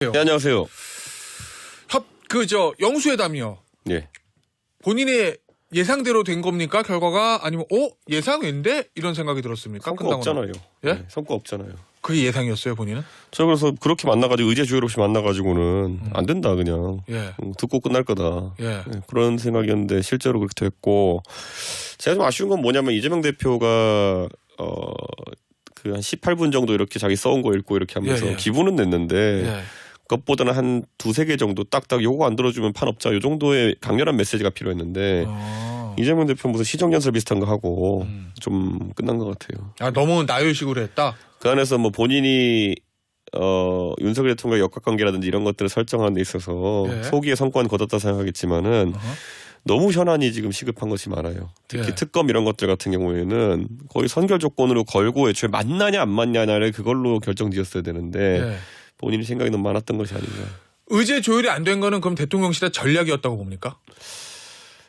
네, 안녕하세요. 영수회담이요. 예. 본인의 예상대로 된 겁니까? 결과가 아니면 예상인데 이런 생각이 들었습니까? 성과 없잖아요. 예? 네, 성과 없잖아요. 그게 예상이었어요, 본인은? 저 그래서 그렇게 만나가지고 의제 조율 없이 만나가지고는 안 된다 그냥. 예. 듣고 끝날 거다. 예. 네, 그런 생각이었는데 실제로 그렇게 됐고 제가 좀 아쉬운 건 뭐냐면 이재명 대표가 그 한 18분 정도 이렇게 자기 써온 거 읽고 이렇게 하면서 예, 예. 기분은 냈는데 예. 그것보다는 한 두세 개 정도 딱딱 요거 안 들어주면 판 없자 요 정도의 강렬한 메시지가 필요했는데 이재명 대표 무슨 시정연설 비슷한 거 하고 좀 끝난 것 같아요. 아, 너무 나열식으로 했다? 그 안에서 뭐 본인이 윤석열 대통령의 역학관계라든지 이런 것들을 설정하는 데 있어서 예. 소기의 성과는 거뒀다 생각하겠지만은 너무 현안이 지금 시급한 것이 많아요. 특히 예. 특검 이런 것들 같은 경우에는 거의 선결 조건으로 걸고 애초에 맞나냐 안 맞냐를 그걸로 결정지었어야 되는데 예. 본인이 생각이 너무 많았던 것이 아닌가. 의제 조율이 안 된 거는 그럼 대통령실의 전략이었다고 봅니까?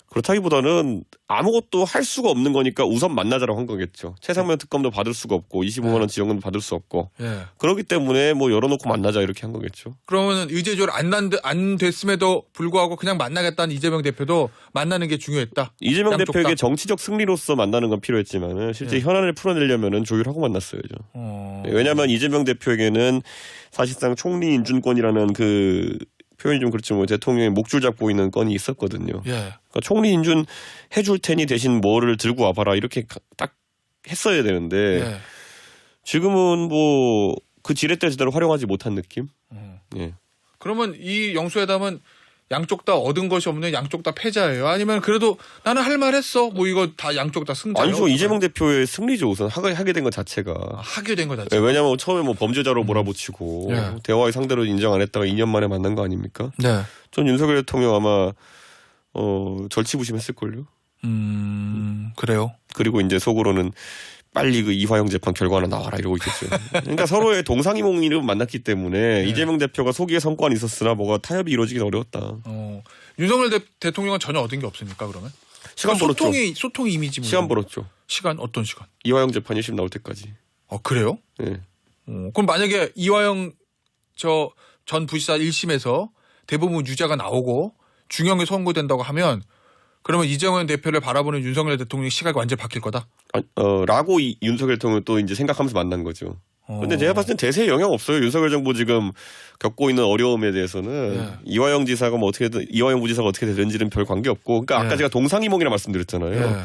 그렇다기보다는 아무것도 할 수가 없는 거니까 우선 만나자라고 한 거겠죠. 최상면 특검도 받을 수가 없고 25만 원 지원금도 받을 수 없고 예. 그렇기 때문에 뭐 열어놓고 만나자 이렇게 한 거겠죠. 그러면 의제 조율 안 됐음에도 불구하고 그냥 만나겠다는 이재명 대표도 만나는 게 중요했다? 이재명 양쪽 대표에게 다. 정치적 승리로서 만나는 건 필요했지만은 실제 예. 현안을 풀어내려면은 조율하고 만났어야죠. 왜냐하면 이재명 대표에게는 사실상 총리 인준권이라는 그 표현이 좀 그렇지만 대통령의 목줄 잡고 있는 건이 있었거든요. 예. 그러니까 총리 인준 해줄 테니 대신 뭐를 들고 와봐라 이렇게 딱 했어야 되는데 예. 지금은 뭐 그 지렛대 제대로 활용하지 못한 느낌? 예. 그러면 이 영수회담은 양쪽 다 얻은 것이 없는 양쪽 다 패자예요? 아니면 그래도 나는 할 말 했어? 뭐 이거 다 양쪽 다 승자예요? 아니죠. 이재명 대표의 승리죠. 우선 하게 된 것 자체가. 하게 된 거 자체. 네, 왜냐하면 처음에 뭐 범죄자로 몰아붙이고 예. 대화의 상대로 인정 안 했다가 2년 만에 만난 거 아닙니까? 네. 전 윤석열 대통령 아마 절치부심했을걸요. 그래요. 그리고 이제 속으로는 빨리 그 이화영 재판 결과 하나 나와라 이러고 있겠죠. 그러니까 서로의 동상이몽이로 만났기 때문에 이재명 대표가 소기의 성과는 있었으나 뭐가 타협이 이루어지긴 어려웠다. 윤석열 대통령은 전혀 얻은 게 없습니까 그러면? 시간 벌었죠. 소통의 이미지. 시간 벌었죠. 시간 어떤 시간? 이화영 재판 1심 나올 때까지. 그래요? 네. 그럼 만약에 이화영 전 부지사 1심에서 대부분 유죄가 나오고 중형이 선고된다고 하면 그러면 이재명 대표를 바라보는 윤석열 대통령의 시각이 완전히 바뀔 거다? 라고 윤석열 대통령 또 이제 생각하면서 만난 거죠. 근데 제가 봤을 땐 대세에 영향 없어요. 윤석열 정부 지금 겪고 있는 어려움에 대해서는 예. 이화영 부지사가 어떻게 되는지는 별 관계 없고, 그러니까 아까 예. 제가 동상이몽이라 말씀드렸잖아요. 예.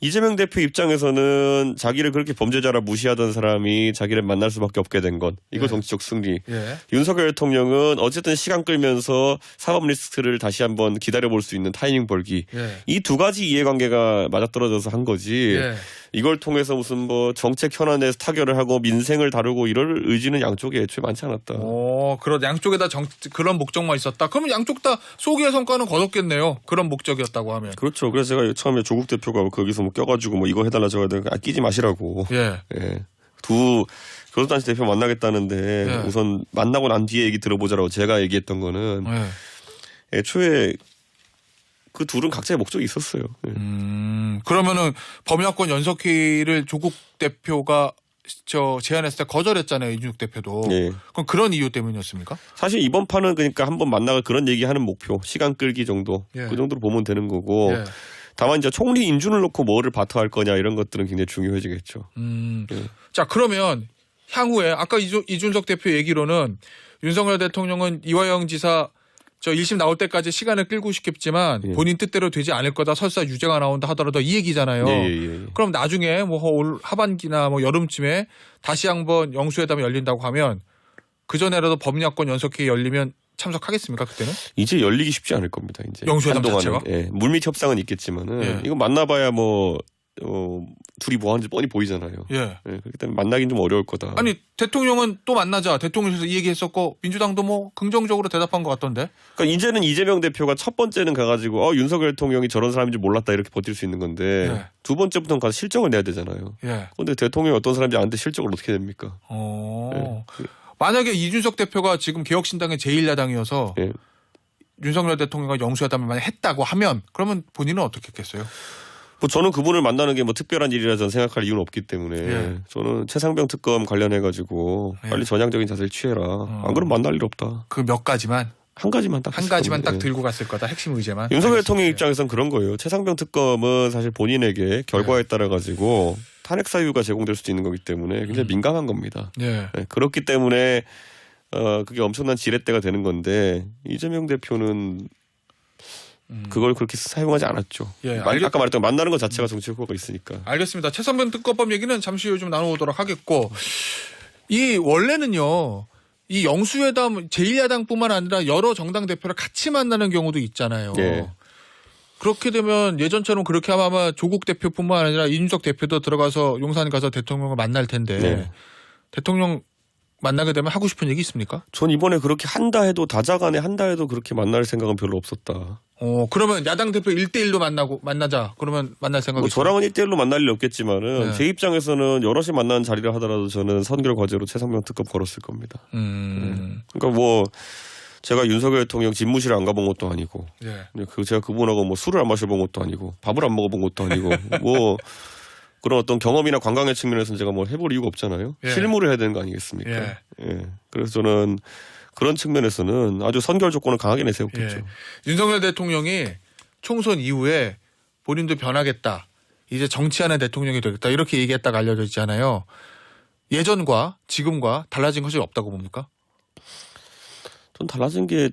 이재명 대표 입장에서는 자기를 그렇게 범죄자라 무시하던 사람이 자기를 만날 수밖에 없게 된 건 이거 예. 정치적 승리. 예. 윤석열 대통령은 어쨌든 시간 끌면서 사법 리스크를 다시 한번 기다려볼 수 있는 타이밍 벌기. 예. 이 두 가지 이해관계가 맞아떨어져서 한 거지. 예. 이걸 통해서 무슨 뭐 정책 현안에서 타결을 하고 민생을 다루고 이럴 의지는 양쪽에 애초에 많지 않았다. 그런 양쪽에다 그런 목적만 있었다. 그러면 양쪽 다 소기의 성과는 거뒀겠네요. 그런 목적이었다고 하면. 그렇죠. 그래서 제가 처음에 조국 대표가 거기서 뭐 껴가지고 뭐 이거 해달라 저거 해달라 끼지 마시라고. 예. 예. 두 교섭단체 대표 만나겠다는데 예. 우선 만나고 난 뒤에 얘기 들어보자라고 제가 얘기했던 거는 예. 애초에 그 둘은 각자의 목적이 있었어요. 예. 그러면은 범야권 연석회의를 조국 대표가 제안했을 때 거절했잖아요. 이준석 대표도. 예. 그럼 그런 이유 때문이었습니까? 사실 이번 판은 그러니까 한번 만나가 그런 얘기하는 목표, 시간 끌기 정도 예. 그 정도로 보면 되는 거고. 예. 다만 이제 총리 인준을 놓고 뭐를 바터할 거냐 이런 것들은 굉장히 중요해지겠죠. 예. 자, 그러면 향후에 아까 이준석 대표 얘기로는 윤석열 대통령은 이화영 지사 1심 나올 때까지 시간을 끌고 싶겠지만 예. 본인 뜻대로 되지 않을 거다. 설사 유죄가 나온다 하더라도 이 얘기잖아요. 예. 그럼 나중에 뭐 올 하반기나 뭐 여름쯤에 다시 한번 영수회담이 열린다고 하면 그 전에라도 법야권 연석회의 열리면 참석하겠습니까 그때는? 이제 열리기 쉽지 않을 겁니다. 이제 영수회담 한동안은. 자체가? 예. 물밑 협상은 있겠지만은 예. 이거 만나봐야 뭐 둘이 뭐 하는지 뻔히 보이잖아요. 예. 예. 그렇기 때문에 만나긴 좀 어려울 거다. 아니 대통령은 또 만나자. 대통령실에서 이 얘기했었고 민주당도 뭐 긍정적으로 대답한 것 같던데. 그러니까 이제는 이재명 대표가 첫 번째는 가가지고 윤석열 대통령이 저런 사람인지 몰랐다 이렇게 버틸 수 있는 건데 예. 두 번째부터는 가서 실적을 내야 되잖아요. 예. 그런데 대통령이 어떤 사람인지 아는데 실적을 어떻게 됩니까? 예. 만약에 이준석 대표가 지금 개혁신당의 제1야당이어서 예. 윤석열 대통령과 영수회담을 만약 했다고 하면 그러면 본인은 어떻게 했겠어요? 뭐 저는 그분을 만나는 게 뭐 특별한 일이라 저는 생각할 이유는 없기 때문에 예. 저는 최상병 특검 관련해 가지고 예. 빨리 전향적인 자세를 취해라. 안 그러면 만날 일 없다. 그 몇 가지만 한 가지만 딱 한 가지만 딱 예. 들고 갔을 거다. 핵심 의제만. 윤석열 알겠습니다. 대통령 입장에서는 그런 거예요. 최상병 특검은 사실 본인에게 결과에 따라 가지고 탄핵 사유가 제공될 수도 있는 거기 때문에 굉장히 민감한 겁니다. 예. 네, 그렇기 때문에 그게 엄청난 지렛대가 되는 건데 이재명 대표는 그걸 그렇게 사용하지 않았죠. 예, 아까 말했던 만나는 것 자체가 정치 효과가 있으니까. 알겠습니다. 최상병 특검법 얘기는 잠시 후에 좀 나눠보도록 하겠고 이 원래는요. 이 영수회담 제1야당뿐만 아니라 여러 정당 대표를 같이 만나는 경우도 있잖아요. 예. 그렇게 되면 예전처럼 그렇게 하면 아마 조국 대표뿐만 아니라 이준석 대표도 들어가서 용산 가서 대통령을 만날 텐데 네. 대통령 만나게 되면 하고 싶은 얘기 있습니까? 전 이번에 그렇게 한다 해도 다자간에 한다 해도 그렇게 만날 생각은 별로 없었다. 그러면 야당 대표 1대1로 만나자. 그러면 만날 생각이 뭐 있어요? 저랑은 1대1로 만날 일 없겠지만은 네. 제 입장에서는 여럿이 만나는 자리를 하더라도 저는 선결 과제로 최상병 특검 걸었을 겁니다. 그러니까 뭐 제가 윤석열 대통령 집무실에 안 가본 것도 아니고 예. 제가 그분하고 뭐 술을 안 마셔본 것도 아니고 밥을 안 먹어본 것도 아니고 뭐 그런 어떤 경험이나 관광의 측면에서는 제가 뭐 해볼 이유가 없잖아요. 예. 실무를 해야 되는 거 아니겠습니까? 예. 예. 그래서 저는 그런 측면에서는 아주 선결 조건을 강하게 내세웠겠죠. 예. 윤석열 대통령이 총선 이후에 본인도 변하겠다. 이제 정치하는 대통령이 되겠다. 이렇게 얘기했다가 알려져 있잖아요. 예전과 지금과 달라진 것이 없다고 봅니까? 전 달라진 게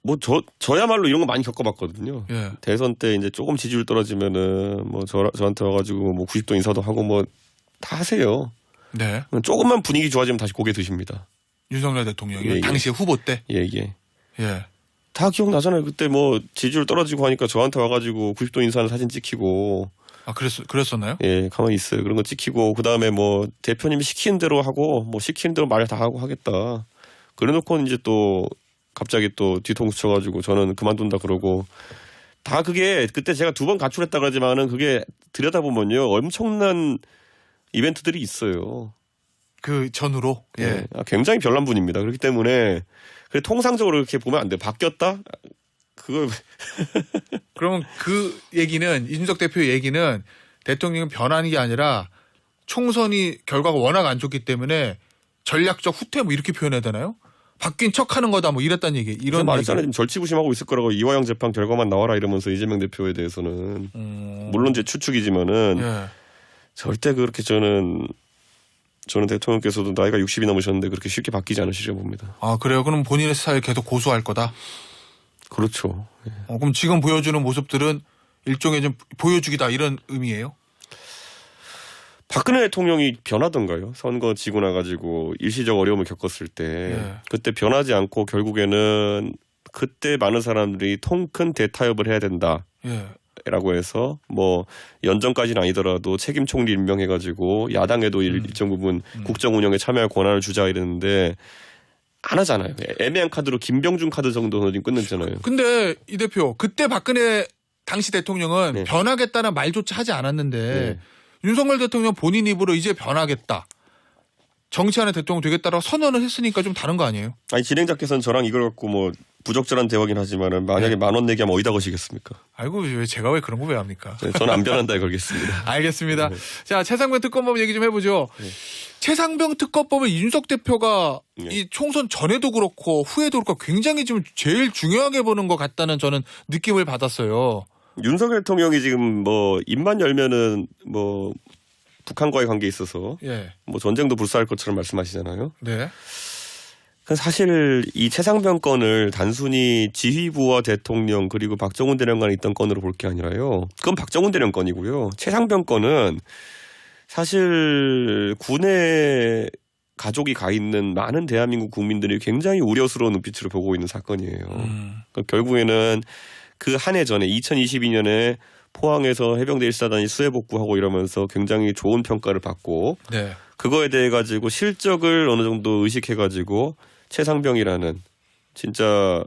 뭐 저야말로 이런 거 많이 겪어봤거든요. 예. 대선 때 이제 조금 지지율 떨어지면은 뭐 저한테 와가지고 뭐 90도 인사도 하고 뭐 다 하세요. 네. 조금만 분위기 좋아지면 다시 고개 드십니다. 윤석열 대통령이 예, 예. 당시에 후보 때. 예. 예. 다 기억나잖아요. 그때 뭐 지지율 떨어지고 하니까 저한테 와가지고 90도 인사하는 사진 찍히고 아 그랬었나요? 예 가만히 있어요. 그런 거 찍히고 그 다음에 뭐 대표님이 시키는 대로 하고 뭐 시키는 대로 말 다 하고 하겠다. 그래놓고 이제 또 갑자기 또 뒤통수 쳐가지고 저는 그만둔다 그러고 다 그게 그때 제가 2번 가출했다 그러지만은 그게 들여다보면요 엄청난 이벤트들이 있어요. 그 전후로. 예. 굉장히 별난 분입니다. 그렇기 때문에 통상적으로 이렇게 보면 안 돼. 바뀌었다? 그거 그러면 그 얘기는 이준석 대표 얘기는 대통령이 변하는 게 아니라 총선이 결과가 워낙 안 좋기 때문에 전략적 후퇴 뭐 이렇게 표현해야 되나요? 바뀐 척하는 거다 뭐 이랬다는 얘기. 이런 말했잖아요. 얘기. 지금 절치부심하고 있을 거라고 이화영 재판 결과만 나와라 이러면서 이재명 대표에 대해서는 물론 제 추측이지만은 예. 절대 그렇게 저는 대통령께서도 나이가 60이 넘으셨는데 그렇게 쉽게 바뀌지 않으시려 봅니다. 아 그래요? 그럼 본인의 스타일 계속 고수할 거다. 그렇죠. 예. 그럼 지금 보여주는 모습들은 일종의 좀 보여주기다 이런 의미예요? 박근혜 대통령이 변하던가요? 선거 지고 나가지고 일시적 어려움을 겪었을 때 예. 그때 변하지 않고 결국에는 그때 많은 사람들이 통큰 대타협을 해야 된다. 예. 라고 해서 뭐 연정까지는 아니더라도 책임 총리 임명해가지고 야당에도 일정 부분 국정 운영에 참여할 권한을 주자 이랬는데 안 하잖아요. 애매한 카드로 김병준 카드 정도는 지금 끝냈잖아요. 근데 이 대표 그때 박근혜 당시 대통령은 네. 변하겠다는 말조차 하지 않았는데 네. 윤석열 대통령 본인 입으로 이제 변하겠다. 정치하는 대통령 되겠다라고 선언을 했으니까 좀 다른 거 아니에요? 아니 진행자께서는 저랑 이걸 갖고 뭐 부적절한 대화긴 하지만은 만약에 10,000원 내기하면 어디다 거시겠습니까? 아이고 왜 제가 왜 그런 거 왜 합니까? 저는 안 변한다에 걸겠습니다. 알겠습니다. 네. 자 최상병 특검법 얘기 좀 해보죠. 네. 최상병 특검법을 이준석 대표가 네. 이 총선 전에도 그렇고 후에도 그렇고 굉장히 지금 제일 중요하게 보는 것 같다는 저는 느낌을 받았어요. 윤석열 대통령이 지금 뭐 입만 열면은 뭐 북한과의 관계에 있어서 예. 뭐 전쟁도 불사할 것처럼 말씀하시잖아요. 네. 사실 이 최상병 건을 단순히 지휘부와 대통령 그리고 박정훈 대령관이 있던 건으로 볼 게 아니라요. 그건 박정훈 대령 건이고요. 최상병 건은 사실 군에 가족이 가 있는 많은 대한민국 국민들이 굉장히 우려스러운 눈빛으로 보고 있는 사건이에요. 그러니까 결국에는 그 한 해 전에 2022년에 포항에서 해병대 1사단이 수해 복구하고 이러면서 굉장히 좋은 평가를 받고 네. 그거에 대해 가지고 실적을 어느 정도 의식해 가지고 최상병이라는 진짜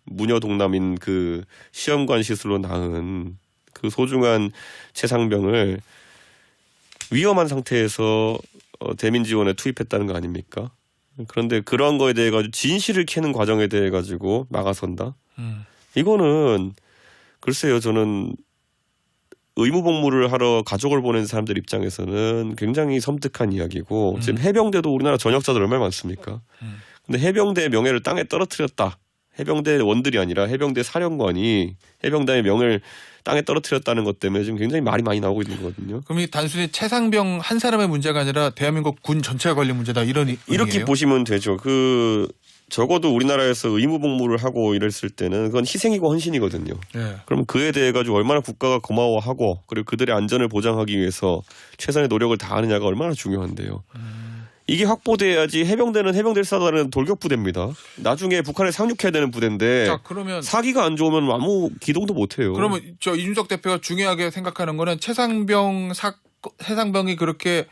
무녀동남인 그 시험관 시술로 낳은 그 소중한 최상병을 위험한 상태에서 대민 지원에 투입했다는 거 아닙니까? 그런데 그러한 거에 대해 가지고 진실을 캐는 과정에 대해 가지고 막아선다. 이거는 글쎄요 저는 의무 복무를 하러 가족을 보낸 사람들 입장에서는 굉장히 섬뜩한 이야기고 지금 해병대도 우리나라 전역자들 얼마나 많습니까? 근데 해병대의 명예를 땅에 떨어뜨렸다. 해병대 원들이 아니라 해병대 사령관이 해병대의 명예를 땅에 떨어뜨렸다는 것 때문에 지금 굉장히 말이 많이 나오고 있는 거거든요. 그럼 이 단순히 최상병 한 사람의 문제가 아니라 대한민국 군 전체가 걸린 문제다 이런 이렇게 의미예요? 보시면 되죠. 적어도 우리나라에서 의무 복무를 하고 이랬을 때는 그건 희생이고 헌신이거든요. 예. 그럼 그에 대해 가지고 얼마나 국가가 고마워하고 그리고 그들의 안전을 보장하기 위해서 최선의 노력을 다하느냐가 얼마나 중요한데요. 이게 확보돼야지 해병대는 해병대를 싸다는 돌격부대입니다. 나중에 북한에 상륙해야 되는 부대인데 자, 그러면 사기가 안 좋으면 아무 기동도 못 해요. 그러면 저 이준석 대표가 중요하게 생각하는 거는 최상병이 그렇게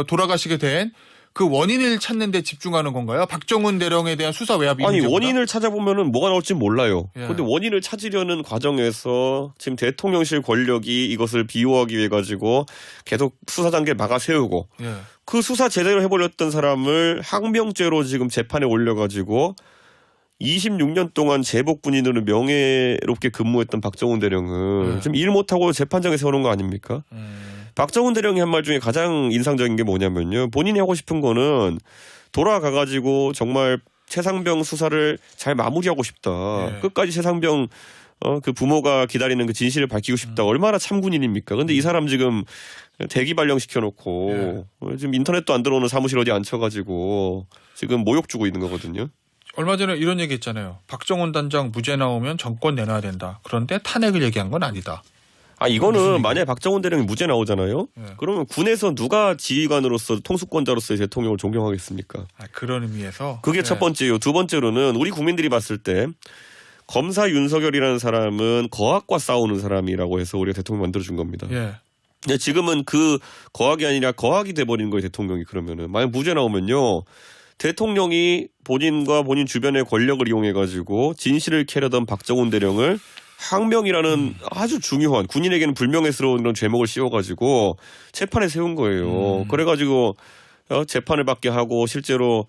돌아가시게 된 그 원인을 찾는 데 집중하는 건가요? 박정훈 대령에 대한 수사 외압이 아니 문제보다? 원인을 찾아보면은 뭐가 나올지 몰라요. 예. 그런데 원인을 찾으려는 과정에서 지금 대통령실 권력이 이것을 비호하기 위해 가지고 계속 수사 단계 막아 세우고 예. 그 수사 제대로 해보렸던 사람을 항명죄로 지금 재판에 올려가지고 26년 동안 제복 군인으로 명예롭게 근무했던 박정훈 대령을 지금 일 못하고 재판장에 세우는 거 아닙니까? 박정훈 대령이 한 말 중에 가장 인상적인 게 뭐냐면요. 본인이 하고 싶은 거는 돌아가가지고 정말 최상병 수사를 잘 마무리하고 싶다. 네. 끝까지 최상병 그 부모가 기다리는 그 진실을 밝히고 싶다. 얼마나 참군인입니까? 근데 이 사람 지금 대기 발령 시켜놓고 지금 인터넷도 안 들어오는 사무실 어디 앉혀가지고 지금 모욕 주고 있는 거거든요. 얼마 전에 이런 얘기 했잖아요. 박정훈 단장 무죄 나오면 정권 내놔야 된다. 그런데 탄핵을 얘기한 건 아니다. 이거는 만약에 박정훈 대령이 무죄 나오잖아요. 네. 그러면 군에서 누가 지휘관으로서 통수권자로서의 대통령을 존경하겠습니까? 그런 의미에서 그게 첫 번째요. 두 번째로는 우리 국민들이 봤을 때 검사 윤석열이라는 사람은 거학과 싸우는 사람이라고 해서 우리가 대통령 만들어준 겁니다. 예. 근데 지금은 그 거학이 아니라 거학이 돼버린 거예요. 대통령이. 그러면은 만약 무죄 나오면요. 대통령이 본인과 본인 주변의 권력을 이용해가지고 진실을 캐려던 박정훈 대령을 항명이라는 아주 중요한 군인에게는 불명예스러운 그런 죄목을 씌워가지고 재판에 세운 거예요. 그래가지고 재판을 받게 하고 실제로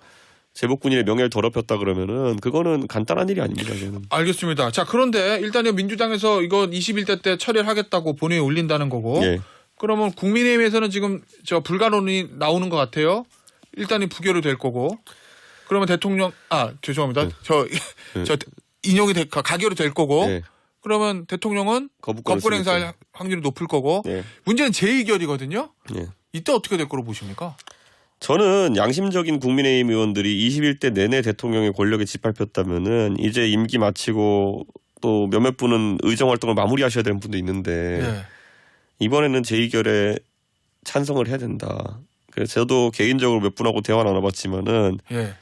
제복군인의 명예를 더럽혔다 그러면은 그거는 간단한 일이 아닙니다. 저는. 알겠습니다. 자, 그런데 일단 민주당에서 이거 21대 때 처리를 하겠다고 본회의에 올린다는 거고 예. 그러면 국민의힘에서는 지금 저 불가론이 나오는 것 같아요. 일단은 부결이 될 거고 그러면 대통령 죄송합니다. 저 인용이 가결이 될 거고 예. 그러면 대통령은 거부권 행사할 확률이 높을 거고 예. 문제는 재의결이거든요. 예. 이때 어떻게 될 거로 보십니까? 저는 양심적인 국민의힘 의원들이 21대 내내 대통령의 권력에 짓밟혔다면은 이제 임기 마치고 또 몇몇 분은 의정 활동을 마무리하셔야 되는 분도 있는데 예. 이번에는 재의결에 찬성을 해야 된다. 그래서 저도 개인적으로 몇 분하고 대화 나눠봤지만은 예.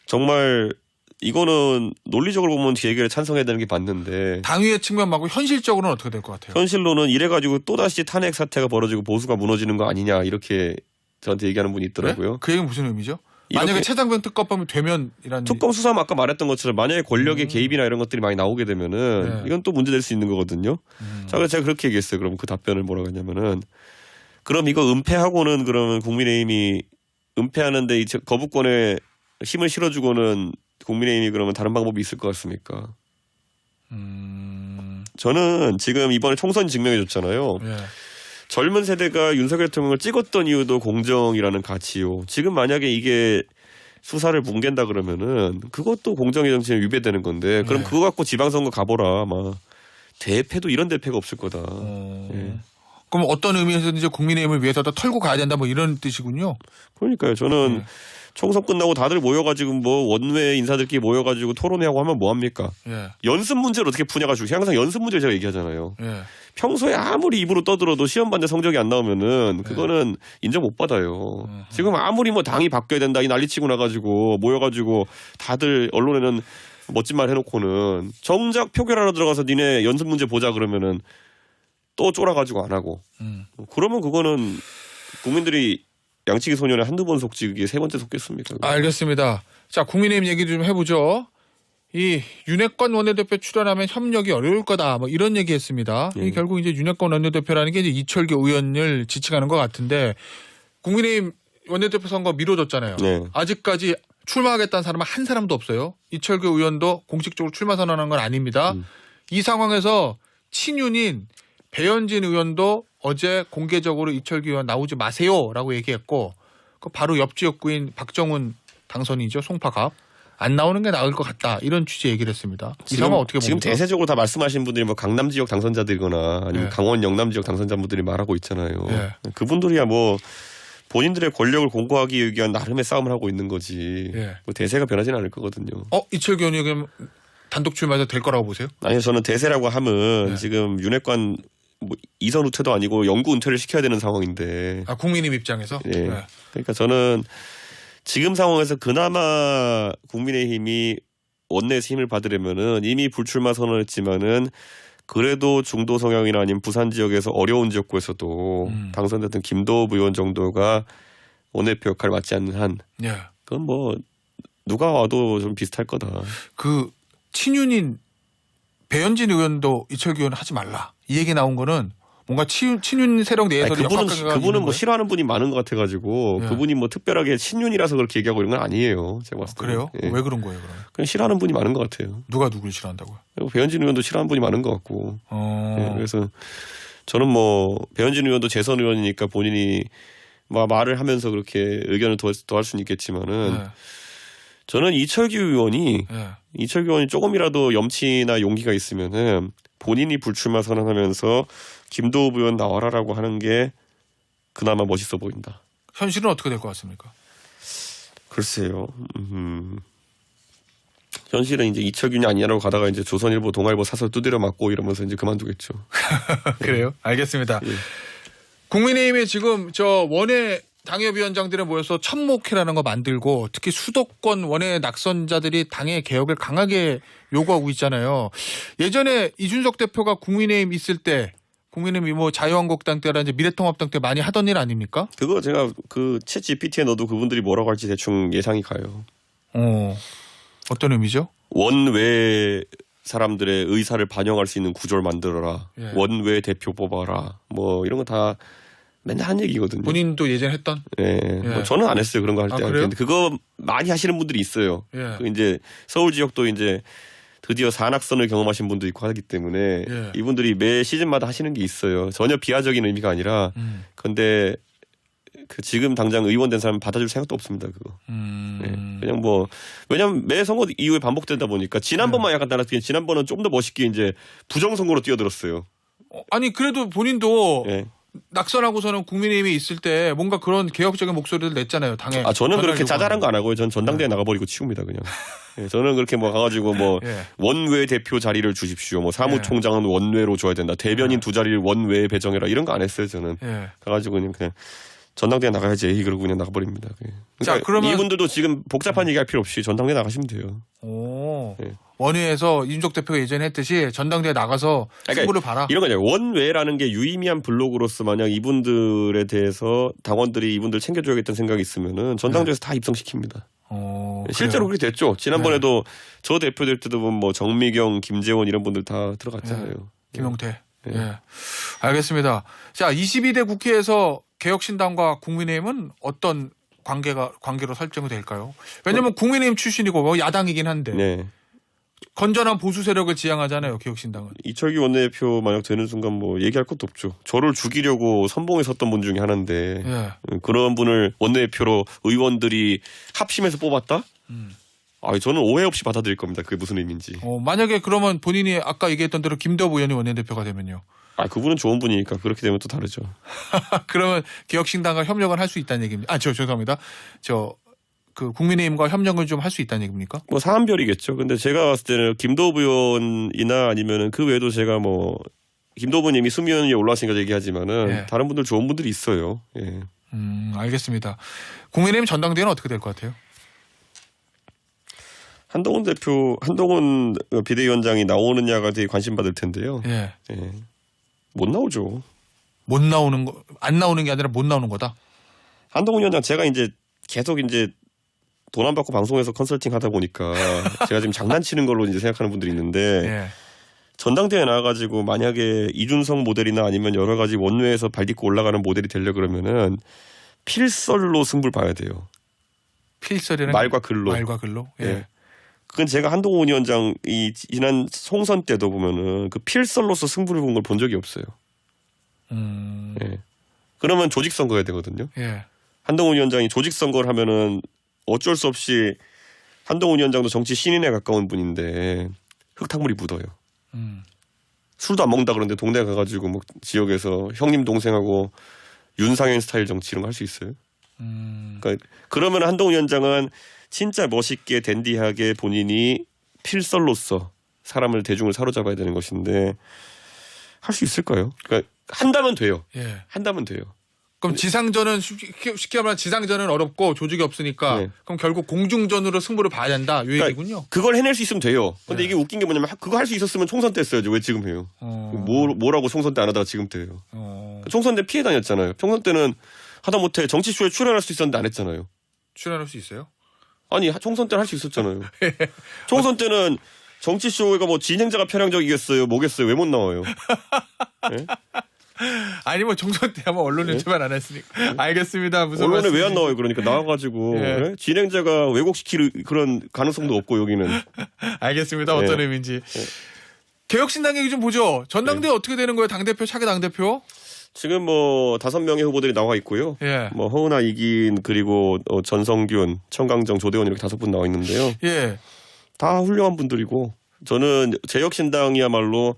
정말 이거는 논리적으로 보면 재의결에 찬성해야 되는 게 맞는데 당위의 측면 말고 현실적으로는 어떻게 될 것 같아요? 현실로는 이래가지고 또다시 탄핵 사태가 벌어지고 보수가 무너지는 거 아니냐 이렇게 저한테 얘기하는 분이 있더라고요. 네? 그 얘기는 무슨 의미죠? 이렇게 만약에 최상병 특검법이 되면 이란 특검 수사만 아까 말했던 것처럼 만약에 권력의 개입이나 이런 것들이 많이 나오게 되면은 네. 이건 또 문제될 수 있는 거거든요. 자, 그래서 제가 그렇게 얘기했어요. 그럼 그 답변을 뭐라고 했냐면은 그럼 이거 은폐하고는 그러면 국민의힘이 은폐하는데 이 거부권에 힘을 실어주고는 국민의힘이 그러면 다른 방법이 있을 것 같습니까? 저는 지금 이번에 총선이 증명해줬잖아요. 예. 젊은 세대가 윤석열 대통령을 찍었던 이유도 공정이라는 가치요. 지금 만약에 이게 수사를 뭉갠다 그러면은 그것도 공정의 정신에 위배되는 건데 그럼 그거 갖고 지방선거 가보라. 아마 대패도 이런 대패가 없을 거다. 예. 그럼 어떤 의미에서든지 국민의힘을 위해서 더 털고 가야 된다 뭐 이런 뜻이군요. 그러니까요. 저는 총선 끝나고 다들 모여가지고 뭐 원외 인사들끼리 모여가지고 토론회하고 하면 뭐합니까? 예. 연습 문제를 어떻게 푸냐가지고 항상 연습 문제를 제가 얘기하잖아요. 예. 평소에 아무리 입으로 떠들어도 시험 봤는데 성적이 안 나오면은 그거는 인정 못 받아요. 지금 아무리 뭐 당이 바뀌어야 된다 이 난리치고 나가지고 모여가지고 다들 언론에는 멋진 말 해놓고는 정작 표결하러 들어가서 니네 연습 문제 보자 그러면은 또 쫄아가지고 안 하고 그러면 그거는 국민들이 양치기 소년에 한두 번 속지 그게 세 번째 속겠습니까? 알겠습니다. 자, 국민의힘 얘기 좀 해보죠. 이 윤핵관 원내대표 출연하면 협력이 어려울 거다. 뭐 이런 얘기했습니다. 이 결국 이제 윤핵관 원내대표라는 게 이제 이철규 의원을 지칭하는 것 같은데 국민의힘 원내대표 선거 미뤄졌잖아요. 네. 아직까지 출마하겠다는 사람은 한 사람도 없어요. 이철규 의원도 공식적으로 출마 선언한 건 아닙니다. 이 상황에서 친윤인 배현진 의원도 어제 공개적으로 이철규 의원 나오지 마세요라고 얘기했고 그 바로 옆 지역구인 박정훈 당선이죠. 송파갑. 안 나오는 게 나을 것 같다. 이런 취지 얘기를 했습니다. 이 상황 어떻게 봅니까? 지금 대세적으로 다 말씀하신 분들이 뭐 강남 지역 당선자들이거나 아니면 예. 강원 영남 지역 당선자분들이 말하고 있잖아요. 예. 그분들이야 뭐 본인들의 권력을 공고하기 위한 나름의 싸움을 하고 있는 거지. 예. 뭐 대세가 변하지는 않을 거거든요. 이철규 의원이 그럼 단독 출마해도 될 거라고 보세요? 아니요, 저는 대세라고 하면 네. 지금 윤핵관 뭐 이선 후퇴도 아니고 영구 은퇴를 시켜야 되는 상황인데. 국민의힘 입장에서? 예. 그러니까 저는 지금 상황에서 그나마 국민의힘이 원내에서 힘을 받으려면은 이미 불출마 선언했지만은 그래도 중도 성향이나 아니면 부산 지역에서 어려운 지역구에서도 당선됐던 김도읍 의원 정도가 원내표 역할을 맡지 않는 한 예. 그건 뭐 누가 와도 좀 비슷할 거다. 그 친윤인 배현진 의원도 이철규 의원 하지 말라. 이 얘기 나온 거는 뭔가 친윤 세력 내에서 아니, 그분은 뭐 싫어하는 분이 많은 것 같아가지고 예. 그분이 뭐 특별하게 친윤이라서 그렇게 얘기하고 이런 건 아니에요. 제가 봤을 때. 그래요? 예. 왜 그런 거예요, 그러면? 그냥 싫어하는 분이 많은 것 같아요. 누가 누굴 싫어한다고요? 배현진 의원도 싫어하는 분이 많은 것 같고. 예, 그래서 저는 뭐 배현진 의원도 재선 의원이니까 본인이 뭐 말을 하면서 그렇게 의견을 더할 수는 있겠지만은 예. 저는 이철규 의원이 조금이라도 염치나 용기가 있으면은 본인이 불출마 선언하면서 김도읍 의원 나와라라고 하는 게 그나마 멋있어 보인다. 현실은 어떻게 될 것 같습니까? 글쎄요. 현실은 이제 이철균이 아니냐라고 가다가 이제 조선일보, 동아일보 사설 두드려 맞고 이러면서 이제 그만두겠죠. 그래요? 알겠습니다. 예. 국민의힘에 지금 저 원외 당협위원장들이 모여서 천목회라는 거 만들고 특히 수도권 원외 낙선자들이 당의 개혁을 강하게 요구하고 있잖아요. 예전에 이준석 대표가 국민의힘 있을 때 국민의힘이 뭐 자유한국당 때라든지 미래통합당 때 많이 하던 일 아닙니까? 그거 제가 그 챗 GPT에 넣어도 그분들이 뭐라고 할지 대충 예상이 가요. 어떤 의미죠? 원외 사람들의 의사를 반영할 수 있는 구조를 만들어라. 예. 원외 대표 뽑아라. 뭐 이런 거 다 맨날 한 얘기거든요. 본인도 예전에 했던? 예. 뭐 저는 안 했어요. 그런 거 할 때. 그래요? 근데 그거 많이 하시는 분들이 있어요. 예. 그 이제 서울 지역도 이제 드디어 산악선을 경험하신 분도 있고 하기 때문에 예. 이분들이 매 시즌마다 하시는 게 있어요. 전혀 비하적인 의미가 아니라 그런데 그 지금 당장 의원 된 사람 받아줄 생각도 없습니다. 그거. 예. 그냥 뭐 왜냐면 매 선거 이후에 반복되다 보니까 지난번만 약간 달랐긴 지난번은 좀 더 멋있게 이제 부정선거로 뛰어들었어요. 아니 그래도 본인도 예. 낙선하고서는 국민의힘에 있을 때 뭔가 그런 개혁적인 목소리를 냈잖아요. 당에. 저는 그렇게 전화를 자잘한 거 안 하고요. 전 전당대회 나가버리고 치웁니다 그냥. 예, 저는 그렇게 뭐 가가지고 뭐 예. 원외 대표 자리를 주십시오. 뭐 사무총장은 원외로 줘야 된다. 대변인 두 자리를 원외에 배정해라. 이런 거 안 했어요 저는. 예. 가가지고 그냥 전당대회 나가야지. 에이 그러고 그냥 나가버립니다. 그러니까 자, 그러면 이분들도 지금 복잡한 얘기할 필요 없이 전당대회 나가시면 돼요. 오. 예. 원외에서 이준석 대표가 예전에 했듯이 전당대회 나가서 승부를 봐라. 이런 거냐. 원외라는 게 유의미한 블록으로서 만약 이분들에 대해서 당원들이 이분들 챙겨줘야겠다는 생각이 있으면은 전당대회에서 다 입성시킵니다. 실제로 그렇게 됐죠. 지난번에도 저 대표 될 때도 보면 뭐 정미경, 김재원 이런 분들 다 들어갔잖아요. 김용태. 예. 예. 알겠습니다. 자, 22대 국회에서 개혁신당과 국민의힘은 어떤 관계로 설정이 될까요? 왜냐하면 국민의힘 출신이고 뭐 야당이긴 한데 네. 건전한 보수 세력을 지향하잖아요. 개혁신당은. 이철규 원내대표 만약 되는 순간 뭐 얘기할 것도 없죠. 저를 죽이려고 선봉에 섰던 분 중에 하나인데 예. 그런 분을 원내대표로 의원들이 합심해서 뽑았다? 저는 오해 없이 받아들일 겁니다. 그게 무슨 의미인지. 만약에 그러면 본인이 아까 얘기했던 대로 김도읍 의원이 원내대표가 되면요. 그분은 좋은 분이니까 그렇게 되면 또 다르죠. 그러면 개혁신당과 협력을 할 수 있다는 얘기입니다. 죄송합니다. 그 국민의힘과 협력을 좀 할 수 있다는 얘기입니까? 뭐 사안별이겠죠. 근데 제가 봤을 때는 김도읍 의원이나 아니면은 그 외에도 제가 뭐 김도읍 의원님이 수면 위에 올라왔으니까 얘기하지만은 예. 다른 분들 좋은 분들이 있어요. 예. 알겠습니다. 국민의힘 전당대회는 어떻게 될 것 같아요? 한동훈 비대위원장이 나오느냐가 되게 관심 받을 텐데요. 예. 예. 못 나오죠. 못 나오는 거, 안 나오는 게 아니라 못 나오는 거다? 한동훈 위원장 제가 이제 계속 이제 돈 안 받고 방송에서 컨설팅 하다 보니까 제가 지금 장난치는 걸로 이제 생각하는 분들이 있는데 예. 전당대회 나와가지고 만약에 이준석 모델이나 아니면 여러 가지 원외에서 발 딛고 올라가는 모델이 되려 그러면은 필설로 승부를 봐야 돼요. 필설이라는 말과 글로. 말과 글로. 예. 예. 그건 제가 한동훈 위원장 이 지난 총선 때도 보면은 그 필설로서 승부를 본 걸 본 적이 없어요. 예. 그러면 조직 선거해야 되거든요. 예. 한동훈 위원장이 조직 선거를 하면은 어쩔 수 없이 한동훈 위원장도 정치 신인에 가까운 분인데 흙탕물이 묻어요. 술도 안 먹는다 그러는데 동네 가가지고 뭐 지역에서 형님 동생하고 윤상현 스타일 정치 이런 거 할 수 있어요? 그러니까 그러면 한동훈 위원장은 진짜 멋있게 댄디하게 본인이 필설로서 사람을 대중을 사로잡아야 되는 것인데 할 수 있을까요? 그러니까 한다면 돼요. 예. 한다면 돼요. 그럼 지상전은 쉽게 말하면 지상전은 어렵고 조직이 없으니까 네. 그럼 결국 공중전으로 승부를 봐야 된다 이 얘기군요. 그걸 해낼 수 있으면 돼요. 근데 네. 이게 웃긴 게 뭐냐면 그거 할 수 있었으면 총선 때 했어야죠. 왜 지금 해요? 뭐라고 총선 때 안 하다가 지금 때 해요? 총선 때 피해 다녔잖아요. 총선 때는 하다못해 정치쇼에 출연할 수 있었는데 안 했잖아요. 출연할 수 있어요? 아니 총선 때는 할 수 있었잖아요. 총선 때는 정치쇼가 뭐 진행자가 편향적이겠어요. 뭐겠어요. 왜 못 나와요? 네? 아니 뭐 총선 때 아마 언론에 출연 안 했으니까. 알겠습니다. 무슨 언론에 왜 안 말씀인지. 나와요? 그러니까 나와가지고 예. 네? 진행자가 왜곡시킬 그런 가능성도 없고 여기는. 알겠습니다. 어떤 네. 의미인지. 개혁신당 얘기 좀 보죠. 전당대회 어떻게 되는 거예요? 당대표, 차기 당대표? 지금 뭐 5명의 후보들이 나와 있고요. 예. 뭐 허은하, 이긴 그리고 전성균, 청강정, 조대원 이렇게 5분 나와 있는데요. 예. 다 훌륭한 분들이고 저는 제혁신당이야말로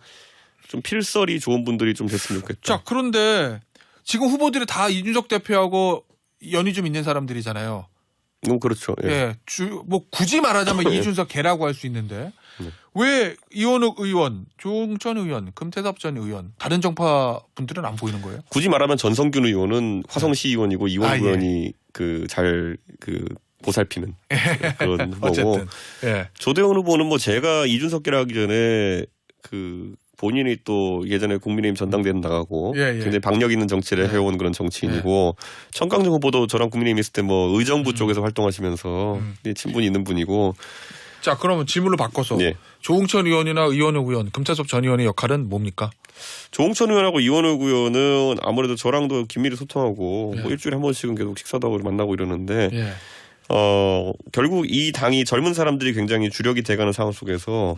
좀 필설이 좋은 분들이 좀 됐으면 좋겠다. 자, 그런데 지금 후보들이 다 이준석 대표하고 연이 좀 있는 사람들이잖아요. 그렇죠. 예. 예. 뭐 굳이 말하자면 이준석 개라고 할 수 있는데 왜 이원욱 의원, 조응천 의원, 금태섭 전 의원 다른 정파 분들은 안 보이는 거예요? 굳이 말하면 전성균 의원은 화성시 의원이고 이원 아, 예. 의원이 잘 보살피는 그런 거고. 어쨌든. 예. 조대원 후보는 뭐 제가 이준석계를 하기 전에 본인이 또 예전에 국민의힘 전당대회 나가고 예, 예. 굉장히 박력 있는 정치를 해온 그런 정치인이고 청강정 후보도 저랑 국민의힘 있을 때 뭐 의정부 쪽에서 활동하시면서 친분이 있는 분이고. 자, 그러면 질문을 바꿔서 예. 조응천 의원이나 이원욱 의원, 금태섭 전 의원의 역할은 뭡니까? 조홍천 의원하고 이원욱 의원은 아무래도 저랑도 긴밀히 소통하고 뭐 일주일에 한 번씩은 계속 식사도 하고 만나고 이러는데 예. 결국 이 당이 젊은 사람들이 굉장히 주력이 돼가는 상황 속에서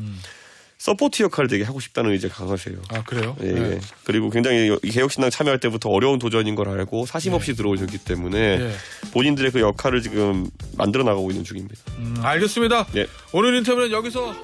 서포트 역할을 되게 하고 싶다는 의지가 강하세요. 아, 그래요? 예. 예. 그리고 굉장히 이 개혁신당 참여할 때부터 어려운 도전인 걸 알고 사심 없이 들어오셨기 때문에 예. 본인들의 그 역할을 지금 만들어 나가고 있는 중입니다. 알겠습니다. 예. 오늘 인터뷰는 여기서